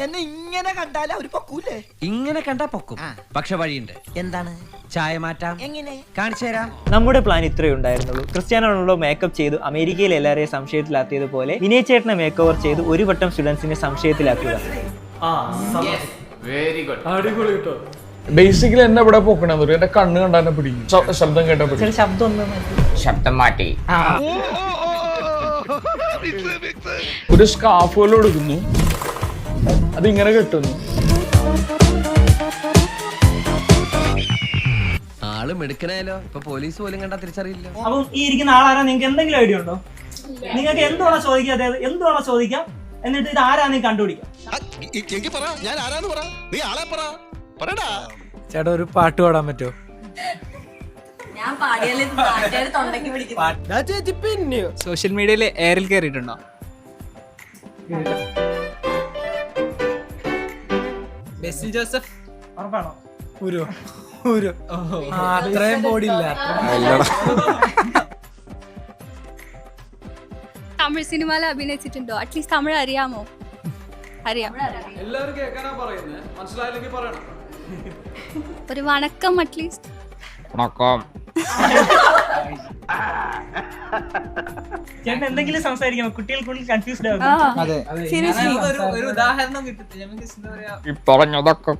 എന്നെ ഇങ്ങനെ കണ്ടാൽ അവര് പൊക്കൂലേ? ഇങ്ങനെ കണ്ടാ പൊക്കും, പക്ഷെ വഴിയുണ്ട്. എന്താണ്? ചായ മാറ്റാം. എങ്ങനെ? കാണിച്ചു തരാം. നമ്മുടെ പ്ലാൻ ഇത്രയേ ഉണ്ടായിരുന്നുള്ളൂ. ക്രിസ്ത്യാനോ റൊണാൾഡോ മേക്കപ്പ് ചെയ്ത് അമേരിക്കയിൽ എല്ലാവരെയും സംശയത്തിലാക്കിയതുപോലെ വിനയ് ചേട്ടനെ മേക്ക് ഓവർ ചെയ്ത് ഒരു വട്ടം സ്റ്റുഡൻസിനെ സംശയത്തിലാക്കുക. ബേസിക്കലി എന്നെ ഇവിടെ പൊക്കണ എന്റെ കണ്ണ് കണ്ടാ പിടിക്കും, ശബ്ദം കേട്ടാ പിടിക്കും. ശബ്ദം മാറ്റി. ഒരു സ്കാർഫ് പോലെ എടുക്കുന്നു, അതിങ്ങനെ കെട്ടുന്നു. ആള് മെടുക്കനായാലോ. ഇപ്പൊ പോലീസ് പോലും കണ്ടാ തിരിച്ചറിയില്ല. അപ്പം ഈ ഇരിക്കുന്ന ആളാരാ? നിങ്ങൾക്ക് എന്തെങ്കിലും ഐഡിയ ഉണ്ടോ? നിങ്ങൾക്ക് എന്തുവാണോ ചോദിക്കാതെ എന്തുവാണോ ചോദിക്കാം, എന്നിട്ട് ഇത് ആരാന്ന് കണ്ടുപിടിക്കാം. ചേട്ടാ ഒരു പാട്ട് പാടാൻ പറ്റുമോ? സോഷ്യൽ മീഡിയയിൽ എയറിൽ കയറിയിട്ടുണ്ടോ? ബെസിൽ ജോസഫ് ഉറപ്പാണോ? അത്രയും ബോഡിയില്ല. തമിഴ് സിനിമയിൽ അഭിനയിച്ചിട്ടുണ്ടോ? അറ്റ്ലീസ്റ്റ് തമിഴ് അറിയാമോ? അറിയാം. എല്ലാവരും കേൾക്കാനാ പറയുന്നത്, മനസ്സിലായില്ലെങ്കിൽ പറയണം. ഒരു വണക്കം അറ്റ്ലീസ്റ്റ്. ചേട്ടൻ എന്തെങ്കിലും സംസാരിക്കാമോ? കുട്ടികൾക്കുള്ളിൽ കൺഫ്യൂസ്ഡ് ആകും. അതെ, ഒരു ഉദാഹരണം കിട്ടും. പറഞ്ഞതൊക്കെ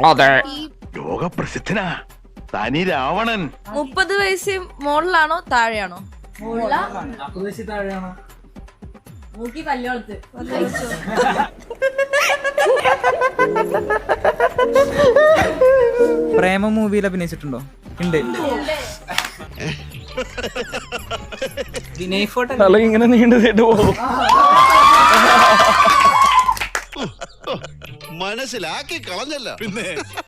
അതെ. ലോകപ്രസിദ്ധനാ തനി രാവണൻ. 30 വയസ്സിൽ മുകളിലാണോ താഴെയാണോ? താഴെയാണോ? പ്രേമ മൂവിയിൽ അഭിനയിച്ചിട്ടുണ്ടോ? ഉണ്ട്. വിനയ് ഫോട്ടോ തല ഇങ്ങനെ നീണ്ടു പോകും. മനസ്സിലാക്കി കളഞ്ഞല്ല പിന്നെ.